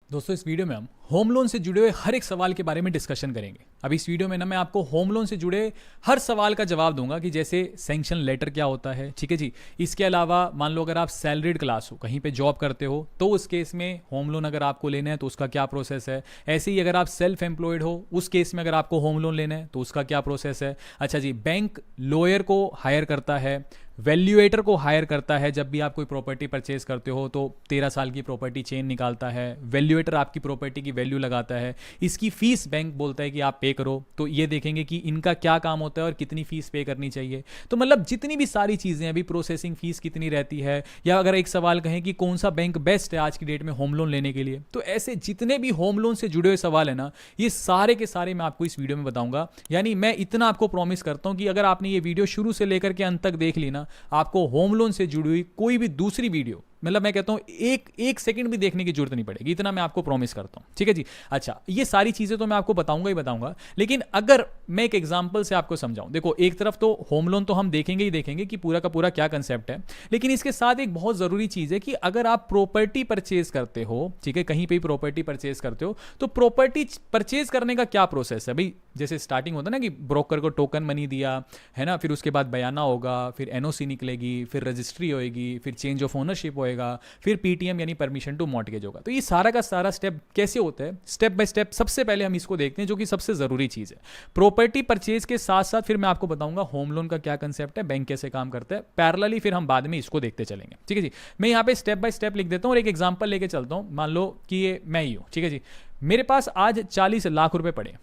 दोस्तों इस वीडियो में हम होम लोन से जुड़े हुए हर एक सवाल के बारे में डिस्कशन करेंगे। अब इस वीडियो में ना मैं आपको होम लोन से जुड़े हर सवाल का जवाब दूंगा कि जैसे सैंक्शन लेटर क्या होता है, ठीक है जी। इसके अलावा मान लो अगर आप सैलरीड क्लास हो, कहीं पे जॉब करते हो, तो उस केस में होम लोन अगर आपको लेना है तो उसका क्या प्रोसेस है। ऐसे ही अगर आप सेल्फ एम्प्लॉयड हो, उस केस में अगर आपको होम लोन लेना है तो उसका क्या प्रोसेस है। अच्छा जी, बैंक लॉयर को हायर करता है, वैल्यूएटर को हायर करता है। जब भी आप कोई प्रॉपर्टी परचेज करते हो तो 13 साल की प्रॉपर्टी चेन निकालता है, वैल्यूएटर आपकी प्रॉपर्टी की वैल्यू लगाता है, इसकी फीस बैंक बोलता है कि आप पे करो। तो ये देखेंगे कि इनका क्या काम होता है और कितनी फीस पे करनी चाहिए। तो मतलब जितनी भी सारी चीज़ें, अभी प्रोसेसिंग फीस कितनी रहती है, या अगर एक सवाल कहें कि कौन सा बैंक बेस्ट है आज की डेट में होम लोन लेने के लिए, तो ऐसे जितने भी होम लोन से जुड़े हुए सवाल है ना, ये सारे के सारे मैं आपको इस वीडियो में बताऊंगा। यानी मैं इतना आपको प्रॉमिस करता हूं कि अगर आपने ये वीडियो शुरू से लेकर के अंत तक देख ली ना, आपको होम लोन से जुड़ी हुई कोई भी दूसरी वीडियो, मतलब मैं कहता हूं एक एक सेकंड भी देखने की जरूरत नहीं पड़ेगी, इतना मैं आपको प्रॉमिस करता हूं, ठीक है जी। अच्छा, ये सारी चीजें तो मैं आपको बताऊंगा ही बताऊंगा, लेकिन अगर मैं एक एग्जांपल से आपको समझाऊं, देखो एक तरफ तो होम लोन तो हम देखेंगे ही देखेंगे कि पूरा का पूरा क्या कंसेप्ट है, लेकिन इसके साथ एक बहुत जरूरी चीज है कि अगर आप प्रॉपर्टी परचेज करते हो, ठीक है, कहीं पे प्रॉपर्टी परचेज करते हो, तो प्रॉपर्टी परचेज करने का क्या प्रोसेस है भाई। जैसे स्टार्टिंग होता है ना कि ब्रोकर को टोकन मनी दिया है ना, फिर उसके बाद बयाना होगा, फिर एनओसी निकलेगी, फिर रजिस्ट्री होएगी, फिर चेंज ऑफ ओनरशिप होएगा, फिर पीटीएम यानी परमिशन टू मॉर्टगेज होगा। तो ये सारा का सारा स्टेप कैसे होता है, स्टेप बाय स्टेप सबसे पहले हम इसको देखते हैं, जो कि सबसे जरूरी चीज है। प्रॉपर्टी परचेज के साथ साथ फिर मैं आपको बताऊंगा होम लोन का क्या कंसेप्ट है, बैंक कैसे काम करता है, पैरेलली फिर हम बाद में इसको देखते चलेंगे, ठीक है जी। मैं यहाँ पे स्टेप बाय स्टेप लिख देता हूँ और एक एग्जांपल लेके चलता हूँ। मान लो कि ये मैं ही हूँ, ठीक है जी, मेरे पास आज 40 लाख रुपए पड़े।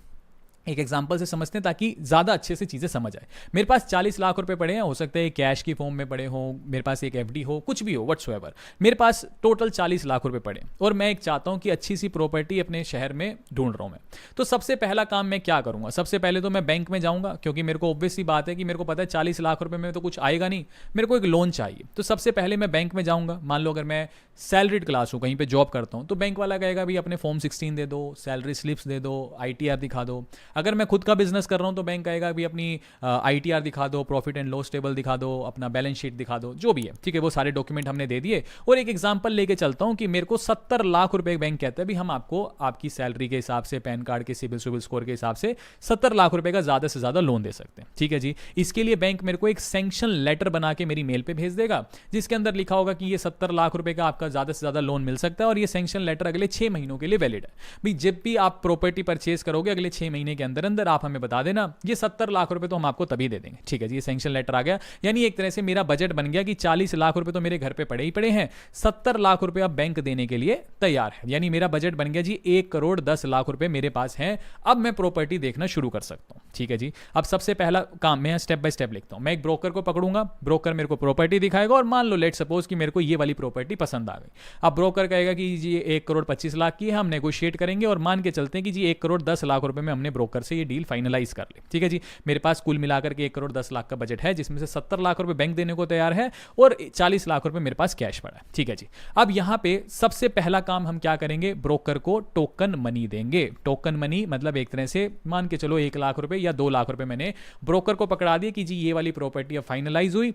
एक एग्जांपल से समझते हैं ताकि ज़्यादा अच्छे से चीज़ें समझ आए। मेरे पास 40 लाख रुपए पड़े हैं, हो सकता है कैश की फॉर्म में पड़े हो, मेरे पास एक एफडी हो, कुछ भी हो, व्हाट्सएवर। मेरे पास टोटल 40 लाख रुपए पड़े और मैं एक चाहता हूं कि अच्छी सी प्रॉपर्टी अपने शहर में ढूंढ रहा हूं मैं। तो सबसे पहला काम मैं क्या करूंगा, सबसे पहले तो मैं बैंक में जाऊंगा, क्योंकि मेरे को ऑब्वियस सी बात है कि मेरे को पता है 40 लाख रुपए में तो कुछ आएगा नहीं, मेरे को एक लोन चाहिए। तो सबसे पहले मैं बैंक में जाऊंगा। मान लो अगर मैं सैलरीड क्लास हूँ, कहीं पे जॉब करता हूँ, तो बैंक वाला कहेगा भाई अपने फॉर्म 16 दे दो, सैलरी स्लिप्स दे दो, आईटीआर दिखा दो। अगर मैं खुद का बिजनेस कर रहा हूँ तो बैंक कहेगा भी अपनी आईटीआर दिखा दो, प्रॉफिट एंड लॉस टेबल दिखा दो, अपना बैलेंस शीट दिखा दो, जो भी है, ठीक है, वो सारे डॉक्यूमेंट हमने दे दिए। और एक एग्जांपल लेके चलता हूँ कि मेरे को 70 लाख रुपए बैंक कहता है भी हम आपको आपकी सैलरी के हिसाब से, पैन कार्ड के सिविल स्कोर के हिसाब से 70 लाख रुपए का ज्यादा से ज्यादा लोन दे सकते हैं, ठीक है जी। इसके लिए बैंक मेरे को एक सैंक्शन लेटर बना के मेरी मेल पे भेज देगा, जिसके अंदर लिखा होगा कि ये 70 लाख रुपए का आपका ज्यादा से ज्यादा लोन मिल सकता है और ये सैंक्शन लेटर अगले 6 महीनों के लिए वैलिड है। भाई जब भी आप प्रॉपर्टी परचेज करोगे अगले 6 महीने के अंदर अंदर आप हमें बता देना, ये 70 लाख रुपए तो हम आपको तभी दे देंगे, ठीक है जी। ये सैंक्शन लेटर आ गया, यानी एक तरह से मेरा बजट बन गया कि 40 लाख रुपए तो मेरे घर पे पड़े ही पड़े हैं, 70 लाख रुपए अब बैंक देने के लिए तैयार है। यानी मेरा बजट बन गया जी 1 करोड़ 10 लाख रुपए मेरे पास हैं। अब मैं प्रॉपर्टी देखना शुरू कर सकता हूं, ठीक है जी। अब सबसे पहला काम मैं स्टेप बाय स्टेप लिखता हूं। मैं एक ब्रोकर को पकड़ूंगा, ब्रोकर मेरे को प्रॉपर्टी दिखाएगा और मान लो लेट सपोज कि मेरे को ये वाली प्रॉपर्टी पसंद आ गई। अब ब्रोकर कहेगा कि जी 1 करोड़ 25 लाख की है, हम नेगोशिएट करेंगे और मान के चलते हैं कि जी 1 करोड़ 10 लाख रुपए में हमने ब्रोकर से ये डील फाइनलाइज कर ली, ठीक है जी। मेरे पास कुल मिलाकर के 1 करोड़ 10 लाख का बजट है, जिसमें से 70 लाख रुपए बैंक देने को तैयार है और 40 लाख रुपए मेरे पास कैश पड़ा है, ठीक है जी। अब यहां पे सबसे पहला काम हम क्या करेंगे, ब्रोकर को टोकन मनी देंगे। टोकन मनी मतलब एक तरह से मान के चलो 1 लाख रुपए या 2 लाख रुपए मैंने ब्रोकर को पकड़ा दिए कि जी ये वाली प्रॉपर्टी अब फाइनलाइज हुई,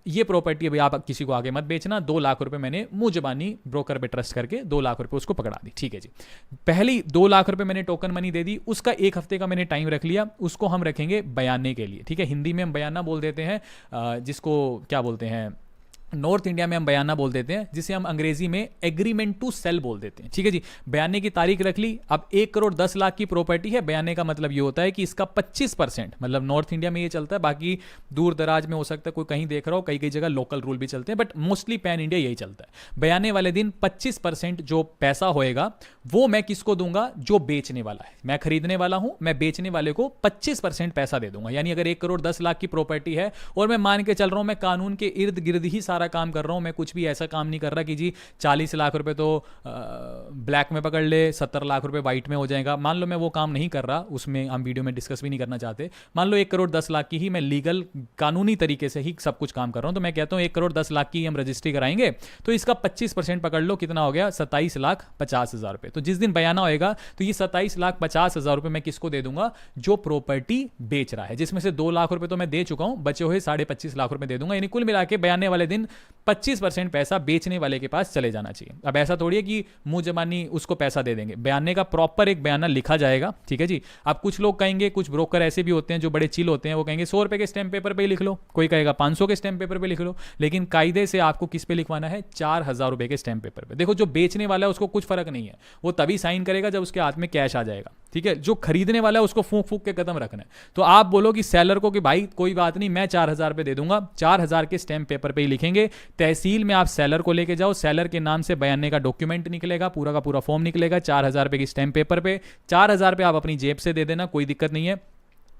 ये प्रॉपर्टी अभी आप किसी को आगे मत बेचना। 2 लाख रुपए मैंने मुंह जबानी ब्रोकर पे ट्रस्ट करके 2 लाख रुपए उसको पकड़ा दी, ठीक है जी। पहली 2 लाख रुपए मैंने टोकन मनी दे दी, उसका 1 हफ्ते का मैंने टाइम रख लिया, उसको हम रखेंगे बयाने के लिए, ठीक है। हिंदी में हम बयाना बोल देते हैं, जिसको क्या बोलते हैं, नॉर्थ इंडिया में हम बयाना बोल देते हैं, जिसे हम अंग्रेजी में एग्रीमेंट टू सेल बोल देते हैं, ठीक है जी। बयाने की तारीख रख ली। अब 1 करोड़ 10 लाख की प्रॉपर्टी है, बयाने का मतलब ये होता है कि इसका 25%, मतलब नॉर्थ इंडिया में ये चलता है, बाकी दूर दराज में हो सकता है कोई कहीं देख रहा हो, कई कई जगह लोकल रूल भी चलते हैं, बट मोस्टली पैन इंडिया यही चलता है। बयाने वाले दिन 25% जो पैसा होएगा वो मैं किसको दूंगा, जो बेचने वाला है। मैं खरीदने वाला हूं, मैं बेचने वाले को 25% पैसा दे दूंगा। यानी अगर 1 करोड़ 10 लाख की प्रॉपर्टी है और मैं मान के चल रहा हूं मैं कानून के इर्द गिर्द ही सारा काम कर रहा हूं, मैं कुछ भी ऐसा काम नहीं कर रहा कि जी 40 लाख रुपए तो ब्लैक में पकड़ ले, 70 लाख रुपए व्हाइट में हो जाएगा। मान लो मैं वो काम नहीं कर रहा, उसमें हम वीडियो में डिस्कस भी नहीं करना चाहते। मान लो 1 करोड़ 10 लाख की ही मैं लीगल कानूनी तरीके से ही सब कुछ काम कर रहा हूं, तो मैं कहता हूं 1 करोड़ 10 लाख की हम रजिस्ट्री कराएंगे, तो इसका 25% पकड़ लो, कितना हो गया, 27 लाख 50 हजार रुपए। तो जिस दिन बयाना होएगा तो ये 27 लाख 50 हजार रुपए मैं किसको दे दूंगा, जो प्रॉपर्टी बेच रहा है, जिसमें से 2 लाख रुपए तो मैं दे चुका हूं, बचे हुए 25.5 लाख रुपए दे दूंगा। यानी कुल मिला के बयाने वाले दिन देन 25% पैसा बेचने वाले के पास चले जाना चाहिए। अब ऐसा थोड़ी है कि मुंह जबानी उसको पैसा दे देंगे, बयाने का प्रॉपर एक बयाना लिखा जाएगा, ठीक है जी। अब कुछ लोग कहेंगे, कुछ ब्रोकर ऐसे भी होते हैं जो बड़े चिल होते हैं, वो कहेंगे 100 रुपए के स्टैम्प पेपर पे ही लिख लो, कोई कहेगा 500 के स्टैम्प पेपर पे लिख लो, लेकिन कायदे से आपको किस पे लिखवाना है, 4000 रुपए के स्टैम्प पेपर पे। देखो जो बेचने वाला है उसको कुछ फर्क नहीं है, वो तभी साइन करेगा जब उसके हाथ में कैश आ जाएगा, ठीक है। जो खरीदने वाला है उसको फूंक फूंक के कदम रखना है। तो आप बोलो कि सेलर को कि भाई कोई बात नहीं, मैं 4000 पे दे दूंगा, 4000 के स्टैम्प पेपर पे ही लिखेंगे। तहसील में आप सेलर को लेके जाओ, सेलर के नाम से बयाने का डॉक्यूमेंट निकलेगा, पूरा का पूरा फॉर्म निकलेगा 4000 रुपए की स्टैम्प पेपर पे। 4000 रुपए आप अपनी जेब से दे देना, कोई दिक्कत नहीं है।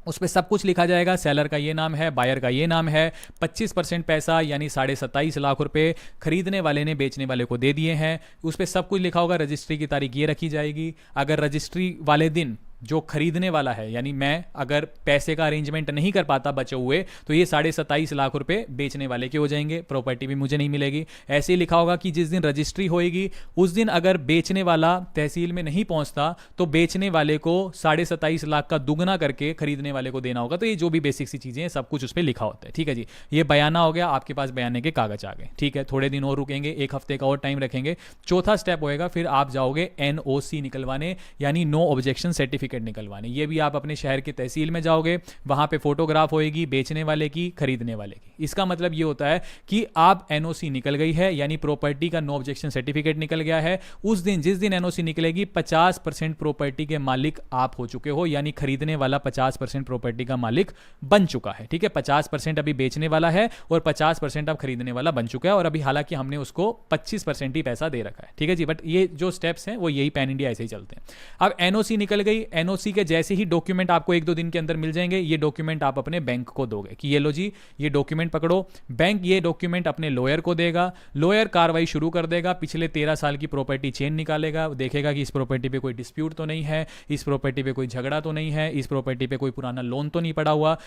उस पर सब कुछ लिखा जाएगा, सेलर का ये नाम है, बायर का ये नाम है। 25% पैसा यानी 27.5 लाख रुपए खरीदने वाले ने बेचने वाले को दे दिए हैं। उस पर सब कुछ लिखा होगा, रजिस्ट्री की तारीख ये रखी जाएगी। अगर रजिस्ट्री वाले दिन जो खरीदने वाला है, यानी मैं अगर पैसे का अरेंजमेंट नहीं कर पाता बचे हुए, तो ये 27.5 लाख रुपए बेचने वाले के हो जाएंगे, प्रॉपर्टी भी मुझे नहीं मिलेगी। ऐसे ही लिखा होगा कि जिस दिन रजिस्ट्री होएगी उस दिन अगर बेचने वाला तहसील में नहीं पहुंचता तो बेचने वाले को 27.5 लाख का दुगना करके खरीदने वाले को देना होगा। तो ये जो भी बेसिक सी चीजें हैं सब कुछ उस पर लिखा होता है, ठीक है जी। ये बयाना हो गया, आपके पास बयाने के कागज आ गए, ठीक है। थोड़े दिन और रुकेंगे, एक हफ्ते का और टाइम रखेंगे। चौथा स्टेप होएगा, फिर आप जाओगे NOC निकलवाने, यानी नो ऑब्जेक्शन सर्टिफिकेट निकलवाने। ये भी आप अपने शहर की तहसील में जाओगे, वहां पे फोटोग्राफ होएगी बेचने वाले की, खरीदने वाले की। इसका मतलब ये होता है कि आप NOC निकल गई है, यानी प्रॉपर्टी का नो ऑब्जेक्शन सर्टिफिकेट निकल गया है। उस दिन जिस दिन NOC निकलेगी 50% प्रॉपर्टी के मालिक आप हो चुके हो, यानी खरीदने वाला 50% प्रॉपर्टी का मालिक बन चुका है, ठीक है। 50% अभी बेचने वाला है और 50% अब खरीदने वाला बन चुका है, और अभी हालांकि हमने उसको 25% ही पैसा दे रखा है, ठीक है जी। बट ये जो स्टेप्स हैं वो यही पैन इंडिया ऐसे ही चलते हैं। अब NOC निकल गई, NOC के जैसे ही डॉक्यूमेंट आपको 1-2 दिन के अंदर मिल जाएंगे। ये डॉक्यूमेंट आप अपने बैंक को दोगे कि ये लो जी, ये डॉक्यूमेंट पकड़ो। बैंक ये डॉक्यूमेंट अपने लॉयर को देगा, लॉयर कार्रवाई शुरू कर देगा, पिछले 13 साल की प्रॉपर्टी चेन निकालेगा, देखेगा कि इस प्रॉपर्टी पे कोई डिस्प्यूट तो नहीं है, इस प्रॉपर्टी पे कोई झगड़ा तो नहीं है, इस प्रॉपर्टी पे कोई पुराना लोन तो नहीं पड़ा हुआ।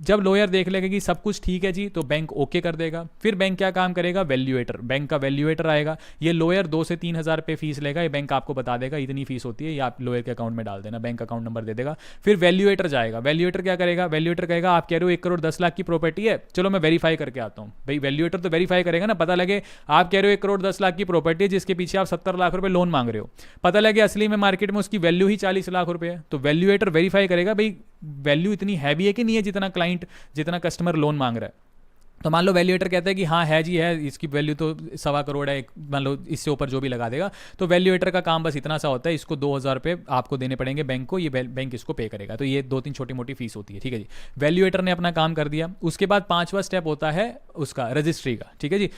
जब लॉयर देख लेगा कि सब कुछ ठीक है जी, तो बैंक ओके कर देगा। फिर बैंक क्या काम करेगा, वैल्यूएटर, बैंक का वैल्यूएटर आएगा। ये लॉयर 2 से 3 हज़ार रुपये फीस लेगा, ये बैंक आपको बता देगा इतनी फीस होती है, ये आप लॉयर के अकाउंट में डाल देना, बैंक अकाउंट नंबर दे देगा। फिर वैल्यूएटर जाएगा, वैल्यूएटर क्या करेगा, वैल्यूएटर कहेगा आप कह रहे हो 1 करोड़ 10 लाख की प्रॉपर्टी है, चलो मैं वेरीफाई करके आता हूं। भाई वैल्यूएटर तो वेरीफाई करेगा ना, पता लगे आप कह रहे हो 1 करोड़ 10 लाख की प्रॉपर्टी है जिसके पीछे आप 70 लाख रुपए लोन मांग रहे हो, पता लगे असली में मार्केट में उसकी वैल्यू ही 40 लाख रुपए है, तो वैल्यूएटर वेरीफाई करेगा भाई वैल्यू इतनी हैवी है कि नहीं है जितना क्लाइंट, जितना कस्टमर लोन मांग रहा है। तो मान लो वैल्यूएटर कहता है कि हाँ है जी है, इसकी वैल्यू तो 1.25 करोड़ है, मान लो इससे ऊपर जो भी लगा देगा, तो वैल्यूएटर का काम बस इतना सा होता है, इसको 2000 रुपये आपको देने पड़ेंगे बैंक को, ये बैंक इसको पे करेगा। तो ये 2-3 छोटी मोटी फीस होती है, ठीक है जी। वैल्यूएटर ने अपना काम कर दिया। उसके बाद 5वां स्टेप होता है उसका रजिस्ट्री का, ठीक है जी।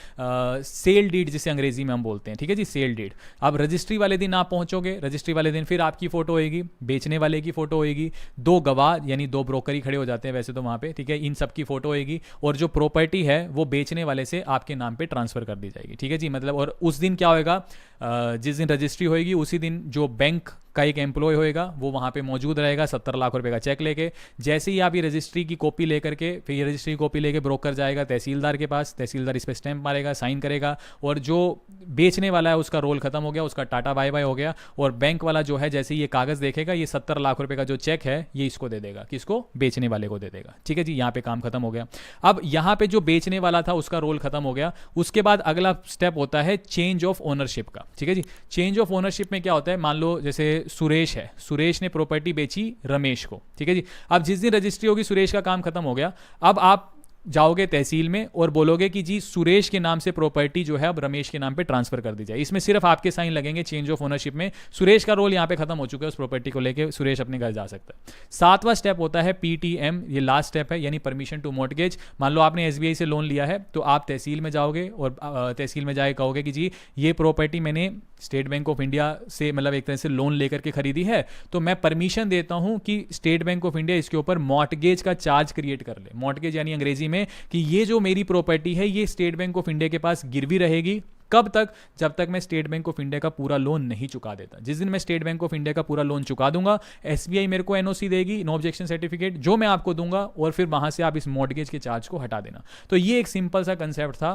सेल डीड जिसे अंग्रेजी में हम बोलते हैं, ठीक है जी, सेल डीड। अब रजिस्ट्री वाले दिन आप पहुंचोगे, रजिस्ट्री वाले दिन फिर आपकी फोटो होएगी, बेचने वाले की फोटो होएगी, 2 गवाह यानी 2 ब्रोकर ही खड़े हो जाते हैं वैसे तो वहां पे, ठीक है, इन सब की फोटो होएगी, और जो प्रॉपर्टी है वो बेचने वाले से आपके नाम पे ट्रांसफर कर दी जाएगी, ठीक है जी। मतलब और उस दिन क्या होएगा, जिस दिन रजिस्ट्री होएगी उसी दिन जो बैंक का एक एम्प्लॉय होएगा वो वहाँ पे मौजूद रहेगा 70 लाख रुपए का चेक लेके। जैसे ही आप ये रजिस्ट्री की कॉपी लेकर के, फिर ये रजिस्ट्री की कॉपी लेके ब्रोकर जाएगा तहसीलदार के पास, तहसीलदार इस पर स्टैंप मारेगा, साइन करेगा, और जो बेचने वाला है उसका रोल खत्म हो गया, उसका टाटा बाय बाय हो गया। और बैंक वाला जो है जैसे ये कागज देखेगा, ये 70 लाख रुपए का जो चेक है ये इसको दे देगा, किसको, बेचने वाले को दे देगा, ठीक है जी। यहाँ पे काम खत्म हो गया। अब यहाँ पे जो बेचने वाला था उसका रोल खत्म हो गया। उसके बाद अगला स्टेप होता है चेंज ऑफ ओनरशिप का, ठीक है जी। चेंज ऑफ ओनरशिप में क्या होता है, मान लो जैसे सुरेश है, सुरेश ने प्रॉपर्टी बेची रमेश को, ठीक है जी। अब जिस दिन रजिस्ट्री होगी सुरेश का काम खत्म हो गया। अब आप जाओगे तहसील में और बोलोगे कि जी सुरेश के नाम से प्रॉपर्टी जो है अब रमेश के नाम पे ट्रांसफर कर दी जाए। इसमें सिर्फ आपके साइन लगेंगे चेंज ऑफ ओनरशिप में, सुरेश का रोल यहाँ पे खत्म हो चुका है, उस प्रॉपर्टी को लेके सुरेश अपने घर जा सकता है। 7वां स्टेप होता है PTM, ये लास्ट स्टेप है, यानी परमिशन टू मॉर्टगेज। मान लो आपने SBI से लोन लिया है, तो आप तहसील में जाओगे और तहसील में जाके कहोगे कि जी ये प्रॉपर्टी मैंने स्टेट बैंक ऑफ इंडिया से मतलब एक तरह से लोन लेकर के खरीदी है, तो मैं परमिशन देता हूं कि स्टेट बैंक ऑफ इंडिया इसके ऊपर मॉर्टगेज का चार्ज क्रिएट कर ले। मॉर्टगेज यानी अंग्रेजी में कि ये जो मेरी प्रॉपर्टी है ये स्टेट बैंक ऑफ इंडिया के पास गिरवी रहेगी। कब तक, जब तक मैं स्टेट बैंक ऑफ इंडिया का पूरा लोन नहीं चुका देता। जिस दिन मैं स्टेट बैंक ऑफ इंडिया का पूरा लोन चुका दूंगा, SBI मेरे को NOC देगी, नो ऑब्जेक्शन सर्टिफिकेट, जो मैं आपको दूंगा, और फिर वहां से आप इस मॉर्टगेज के चार्ज को हटा देना। तो ये एक सिंपल सा कंसेप्ट था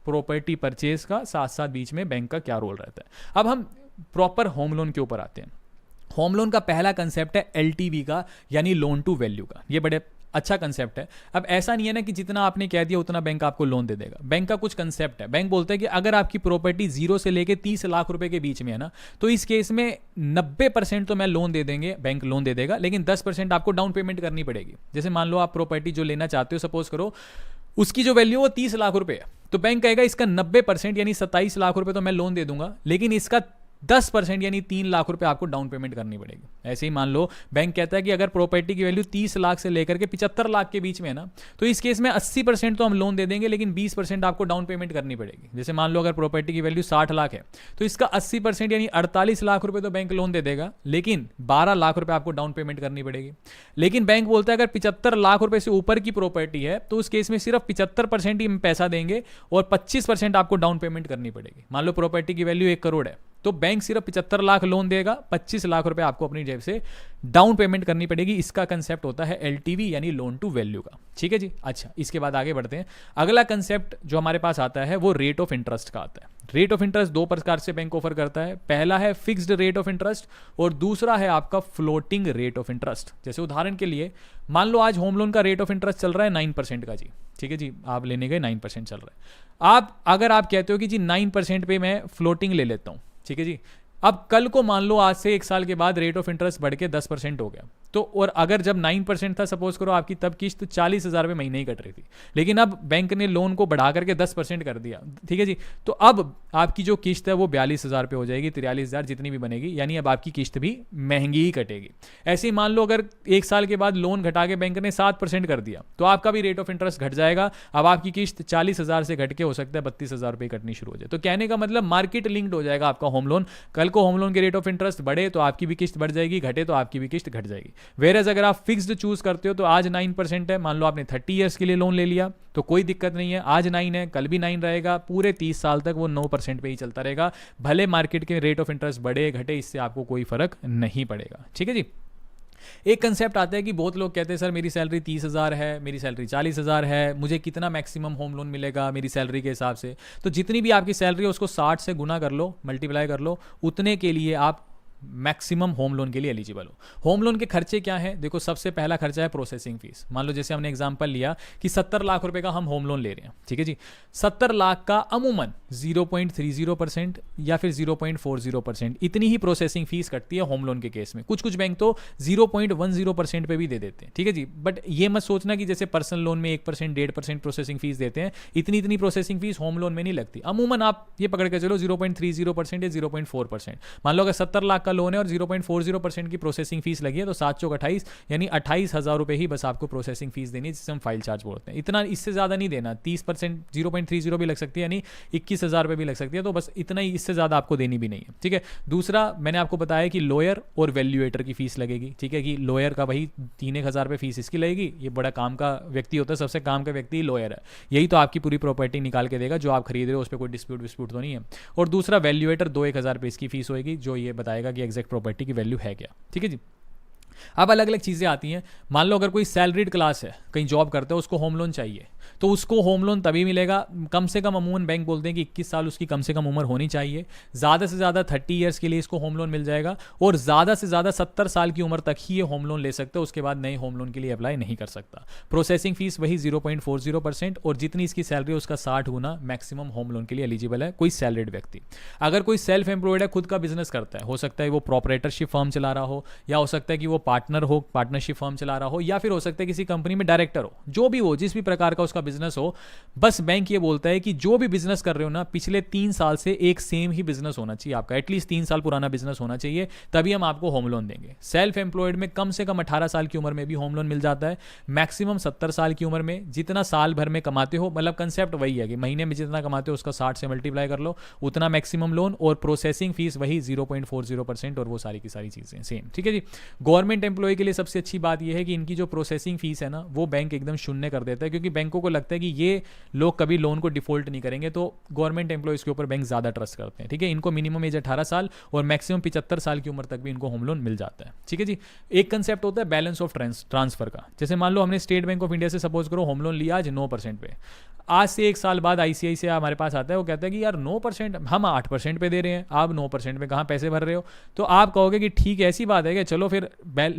प्रॉपर्टी परचेज का, साथ साथ बीच में बैंक का क्या रोल रहता है। अब हम प्रॉपर होम लोन के ऊपर आते हैं। होम लोन का पहला कंसेप्ट है LTV का, यानी लोन टू वैल्यू का। ये बड़े अच्छा कंसेप्ट है। अब ऐसा नहीं है ना कि जितना आपने कह दिया उतना बैंक आपको लोन दे देगा। बैंक का कुछ कंसेप्ट है। बैंक बोलता है कि अगर आपकी प्रॉपर्टी 0 से लेके 30 लाख रुपए के बीच में है ना, तो इस केस में 90% तो मैं लोन दे देंगे, बैंक लोन दे देगा, लेकिन 10% आपको डाउन पेमेंट करनी पड़ेगी। जैसे मान लो आप प्रॉपर्टी जो लेना चाहते हो, सपोज करो उसकी जो वैल्यू वो 30 लाख रुपए है, तो बैंक कहेगा इसका 90% यानी 27 लाख रुपए तो मैं लोन दे दूंगा, लेकिन इसका 10% यानी 3 लाख रुपए आपको डाउन पेमेंट करनी पड़ेगी। ऐसे ही मान लो बैंक कहता है कि अगर प्रॉपर्टी की वैल्यू 30 लाख से लेकर के 75 लाख के बीच में है ना, तो इस केस में 80% तो हम लोन दे देंगे, लेकिन 20% आपको डाउन पेमेंट करनी पड़ेगी। जैसे मान लो अगर प्रॉपर्टी की वैल्यू 60 लाख है, तो इसका 80% यानी 48 लाख रुपए तो बैंक लोन दे देगा, लेकिन 12 लाख रुपए आपको डाउन पेमेंट करनी पड़ेगी। लेकिन बैंक बोलता है अगर 75 लाख रुपए से ऊपर की प्रॉपर्टी है, तो उस केस में सिर्फ 75% ही पैसा देंगे और 25% आपको डाउन पेमेंट करनी पड़ेगी। मान लो प्रॉपर्टी की वैल्यू 1 करोड़ है, तो बैंक सिर्फ 75 लाख लोन देगा, 25 लाख रुपए आपको अपनी जेब से डाउन पेमेंट करनी पड़ेगी। इसका कंसेप्ट होता है एलटीवी यानी लोन टू वैल्यू का। ठीक है जी। अच्छा, इसके बाद आगे बढ़ते हैं। अगला कंसेप्ट जो हमारे पास आता है वो रेट ऑफ इंटरेस्ट का आता है। रेट ऑफ इंटरेस्ट 2 प्रकार से बैंक ऑफर करता है। पहला है फिक्स्ड रेट ऑफ इंटरेस्ट और दूसरा है आपका फ्लोटिंग रेट ऑफ इंटरेस्ट। जैसे उदाहरण के लिए मान लो आज होम लोन का रेट ऑफ इंटरेस्ट चल रहा है 9% का जी। ठीक है जी, आप लेने गए 9% चल रहा है। अगर आप कहते हो कि जी 9% पे मैं फ्लोटिंग ले लेता हूं, ठीक है जी, अब कल को मान लो आज से 1 साल के बाद रेट ऑफ इंटरेस्ट बढ़ के 10% हो गया, तो और अगर जब 9% था सपोज करो आपकी, तब किस्त 40,000 रुपये महीने ही कट रही थी, लेकिन अब बैंक ने लोन को बढ़ा करके 10% कर दिया। ठीक है जी, तो अब आपकी जो किस्त है वो 42,000 रुपये हो जाएगी, 43,000 जितनी भी बनेगी, यानी अब आपकी किस्त भी महंगी ही कटेगी। ऐसे ही मान लो अगर 1 साल के बाद लोन घटा के बैंक ने 7% कर दिया, तो आपका भी रेट ऑफ इंटरेस्ट घट जाएगा। अब आपकी किस्त 40,000 से घट के हो सकता है 32,000 रुपये कटनी शुरू हो जाए। तो कहने का मतलब मार्केट लिंक्ड हो जाएगा आपका होम लोन। कल को होम लोन के रेट ऑफ इंटरेस्ट बढ़े तो आपकी भी किस्त बढ़ जाएगी, घटे तो आपकी भी किस्त घट जाएगी। वेरएज अगर आप फिक्स्ड चूज करते हो तो आज 9% है, मान लो आपने 30 ईयर्स के लिए लोन ले लिया तो कोई दिक्कत नहीं है, आज 9 है, कल भी 9 रहेगा, पूरे 30 साल तक वो 9% पे ही चलता रहेगा। भले मार्केट के रेट ऑफ इंटरेस्ट बढ़े घटे, इससे आपको कोई फर्क नहीं पड़ेगा। ठीक है जी। एक कंसेप्ट आता है कि बहुत लोग कहते हैं सर मेरी सैलरी 30,000 है, मेरी सैलरी 40,000 है, मुझे कितना मैक्सिमम होम लोन मिलेगा मेरी सैलरी के हिसाब से। तो जितनी भी आपकी सैलरी है उसको 60 से गुना कर लो, मल्टीप्लाई कर लो, उतने के लिए आप मैक्सिमम होम लोन के लिए एलिजिबल हो। होम लोन के खर्चे क्या हैं? देखो, सबसे पहला खर्चा है प्रोसेसिंग फीस। मान लो जैसे हमने एग्जांपल लिया कि 70 लाख रुपए का हम होम लोन ले रहे हैं, ठीक है जी। 70 लाख का अमूमन 0.30% या फिर 0.40% इतनी ही प्रोसेसिंग फीस कटती है होम लोन के केस में। कुछ बेंक तो 0.10% पे भी दे देते हैं, ठीक है जी। बट ये मत सोचना कि जैसे पर्सनल लोन में 1% 1.5% प्रोसेसिंग फीस देते हैं, इतनी प्रोसेसिंग फीस होम लोन में नहीं लगती। अमूमन आप ये पकड़ के चलो 0.30% या 0.4%। मान लो अगर 70 लाख लोन है और 0.40% की प्रोसेसिंग फीस लगी है, तो 7 चौक 28 यानी 28,000 रुपए ही बस आपको प्रोसेसिंग फीस देनी है, जिसे हम फाइल चार्ज बोलते हैं। इतना, इससे ज्यादा नहीं देना। 30% 0.30 भी लग सकती है, यानी 21,000 रुपए भी लग सकती है, तो बस इतना ही, इससे ज्यादा आपको देनी भी नहीं है। ठीक है। दूसरा मैंने आपको बताया कि लॉयर और वैल्यूएटर की फीस लगेगी, ठीक है, कि लॉयर का वही 3,000 रुपए फीस इसकी लगेगी। ये बड़ा काम का व्यक्ति होता है, सबसे काम का व्यक्ति लॉयर है, यही तो आपकी पूरी प्रॉपर्टी निकाल के देगा, जो आप खरीद रहे हो उस पर कोई डिस्प्यूट तो नहीं है। और दूसरा वैल्यूएटर 2,000 रुपए इसकी फीस होगी, जो ये बताएगा कि एग्जैक्ट प्रॉपर्टी की वैल्यू है क्या। ठीक है जी। अब अलग अलग चीज़ें आती हैं। मान लो अगर कोई सैलरीड क्लास है, कहीं जॉब करता है, उसको होम लोन चाहिए, तो उसको होम लोन तभी मिलेगा, कम से कम अमूमन बैंक बोलते हैं कि 21 साल उसकी कम से कम उम्र होनी चाहिए। ज़्यादा से ज़्यादा 30 ईयर्स के लिए इसको होम लोन मिल जाएगा, और ज़्यादा से ज़्यादा 70 साल की उम्र तक ही ये होम लोन ले सकता है, उसके बाद नए होम लोन के लिए अप्लाई नहीं कर सकता। प्रोसेसिंग फीस वही 0.40%, और जितनी इसकी सैलरी है उसका 60 गुना मैक्सिमम होम लोन के लिए एलिजिबल है कोई सैलरीड व्यक्ति। अगर कोई सेल्फ एम्प्लॉयड है, खुद का बिजनेस करता है, हो सकता है वो प्रोपरेटरशिप फर्म चला रहा हो, या हो सकता है कि वो पार्टनर हो, पार्टनरशिप फर्म चला रहा हो, या फिर हो सकता है किसी कंपनी में डायरेक्टर हो, जो भी हो, जिस भी प्रकार का उसका बिजनेस हो, बस बैंक ये बोलता है कि जो भी बिजनेस कर रहे हो ना, पिछले 3 साल से एक सेम ही बिजनेस होना चाहिए आपका, एटलीस्ट 3 साल पुराना बिजनेस होना चाहिए, तभी हम आपको होम लोन देंगे। सेल्फ एम्प्लॉयड में कम से कम 18 साल की उम्र में भी होम लोन मिल जाता है, मैक्सिमम 70 साल की उम्र में। जितना साल भर में कमाते हो, मतलब कंसेप्ट वही है कि महीने में जितना कमाते हो उसका 60 से मल्टीप्लाई कर लो, उतना मैक्सिमम लोन, और प्रोसेसिंग फीस वही 0.40%, और वो सारी की सारी चीजें सेम। ठीक है जी। गवर्नमेंट एम्प्लॉय के लिए सबसे अच्छी बात यह है कि इनकी जो प्रोसेसिंग फीस है ना, वो बैंक एकदम शून्य कर देता है, क्योंकि बैंकों बैंकों को लगता है कि ये लोग कभी लोन को डिफॉल्ट नहीं करेंगे, तो गवर्नमेंट एम्प्लॉयज़ के ऊपर बैंक ज़्यादा ट्रस्ट करते हैं। ठीक है, इनको मिनिमम एज 18 साल और मैक्सिमम 75 साल की उम्र तक भी इनको होम लोन मिल जाता है। ठीक है जी। एक कंसेप्ट होता है बैलेंस ऑफ ट्रांसफर का। जैसे मान लो हमने स्टेट बैंक ऑफ इंडिया से सपोज करो होम लोन लिया आज 9% पे, आज से 1 साल बाद ICICI हमारे पास आता है, वो कहता है कि यार 9% हम 8% पे दे रहे हैं, आप 9% पे कहाँ पैसे भर रहे हो। तो आप कहोगे कि ठीक है, ऐसी बात है कि चलो फिर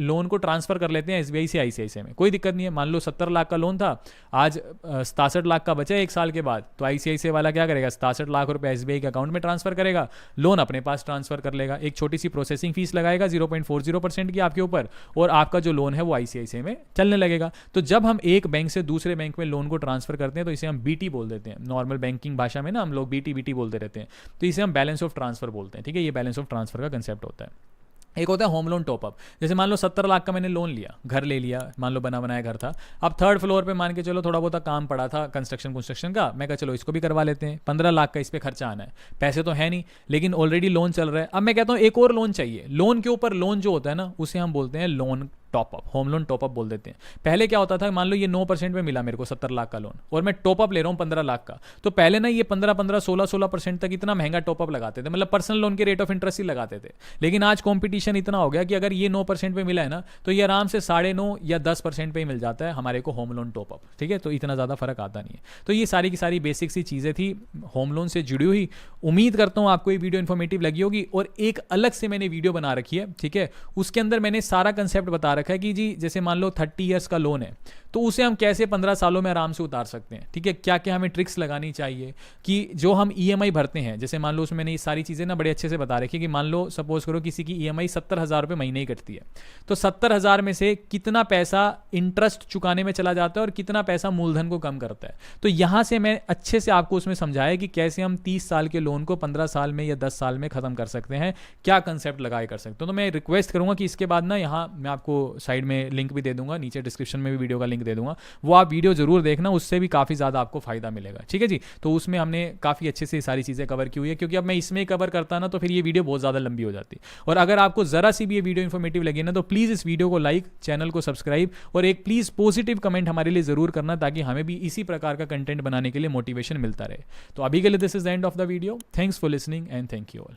लोन को ट्रांसफर कर लेते हैं SBI से ICICI में, कोई दिक्कत नहीं है। मान लो 70 लाख का लोन था, आज 67 लाख का बचा 1 साल के बाद, तो ICICI वाला क्या करेगा, 67 लाख रुपए SBI के अकाउंट में ट्रांसफर करेगा, लोन अपने पास ट्रांसफर कर लेगा, एक छोटी सी प्रोसेसिंग फीस लगाएगा 0.40% की आपके ऊपर, और आपका जो लोन है वो ICICI में चलने लगेगा। तो जब हम एक बैंक से दूसरे बैंक में लोन को ट्रांसफर करते हैं तो इसे हम BT बोल देते हैं। नॉर्मल बैंकिंग भाषा में ना हम लोग BT बोलते रहते हैं, तो इसे हम बैलेंस ऑफ ट्रांसफर बोलते हैं। ठीक है, ये बैलेंस ऑफ ट्रांसफर का कंसेप्ट होता है। एक होता है होम लोन टॉपअप। जैसे मान लो 70 लाख का मैंने लोन लिया, घर ले लिया, मान लो बना बनाया घर था, अब 3rd फ्लोर पे मान के चलो थोड़ा बहुत काम पड़ा था कंस्ट्रक्शन का, मैं कहा चलो इसको भी करवा लेते हैं, 15 लाख का इस पर खर्चा आना है, पैसे तो है नहीं लेकिन ऑलरेडी लोन चल रहा है। अब मैं कहता हूँ एक और लोन चाहिए, लोन के ऊपर लोन जो होता है ना उसे हम बोलते हैं loan top up, home loan top up बोल देते हैं। पहले क्या होता था, मान लो ये 9% में मिला मेरे को 70 लाख का लोन और मैं टॉपअप ले रहा हूँ 15 लाख का, तो पहले ना ये 15, 16% तक इतना महंगा टॉपअप लगाते थे, मतलब पर्सनल लोन के रेट ऑफ इंटरेस्ट ही लगाते थे। लेकिन आज कॉम्पिटिशन इतना हो गया कि अगर ये 9% पे मिला है ना तो ये आराम से 9.5 या 10% पे ही मिल जाता है हमारे को होम लोन टॉपअप। ठीक है, तो इतना ज़्यादा फर्क आता नहीं है। तो ये सारी की सारी बेसिक सी चीज़ें थी होम लोन से जुड़ी हुई। उम्मीद करता हूँ आपको ये वीडियो इन्फॉर्मेटिव लगी होगी, और एक अलग से मैंने वीडियो बना रखी है। ठीक है, उसके अंदर मैंने सारा कंसेप्ट बता रखा है कि जी जैसे मान लो 30 ईयर्स का लोन है तो उसे हम कैसे 15 सालों में आराम से उतार सकते हैं। ठीक है, क्या क्या हमें ट्रिक्स लगानी चाहिए कि जो हम EMI भरते हैं, जैसे मान लो उसमें मैंने ये सारी चीज़ें ना बड़े अच्छे से बता रखी है कि मान लो सपोज करो किसी की EMI 70,000 रुपये महीने ही कटती है, तो 70,000 में से कितना पैसा इंटरेस्ट चुकाने में चला जाता है और कितना पैसा मूलधन को कम करता है। तो यहाँ से मैं अच्छे से आपको उसमें समझाया कि कैसे हम 30 साल के लोन को 15 साल में या 10 साल में ख़त्म कर सकते हैं, क्या कंसेप्ट लगाए कर सकते हो। तो मैं रिक्वेस्ट करूँगा कि इसके बाद ना यहाँ मैं आपको साइड में लिंक भी दे दूंगा, नीचे डिस्क्रिप्शन में भी वीडियो का लिंक दे दूंगा, वो आप वीडियो जरूर देखना, उससे भी काफ़ी ज़्यादा आपको फायदा मिलेगा। ठीक है जी, तो उसमें हमने काफ़ी अच्छे से सारी चीज़ें कवर की हुई है, क्योंकि अब मैं इसमें कवर करता ना तो फिर ये वीडियो बहुत ज़्यादा लंबी हो जाती। और अगर आपको ज़रा सी भी ये वीडियो इन्फॉर्मेटिव लगी ना तो प्लीज़ इस वीडियो को लाइक, चैनल को सब्सक्राइब और एक प्लीज़ पॉजिटिव कमेंट हमारे लिए ज़रूर करना, ताकि हमें भी इसी प्रकार का कंटेंट बनाने के लिए मोटिवेशन मिलता रहे। तो अभी के लिए this is the end of the video. Thanks for listening and thank you all.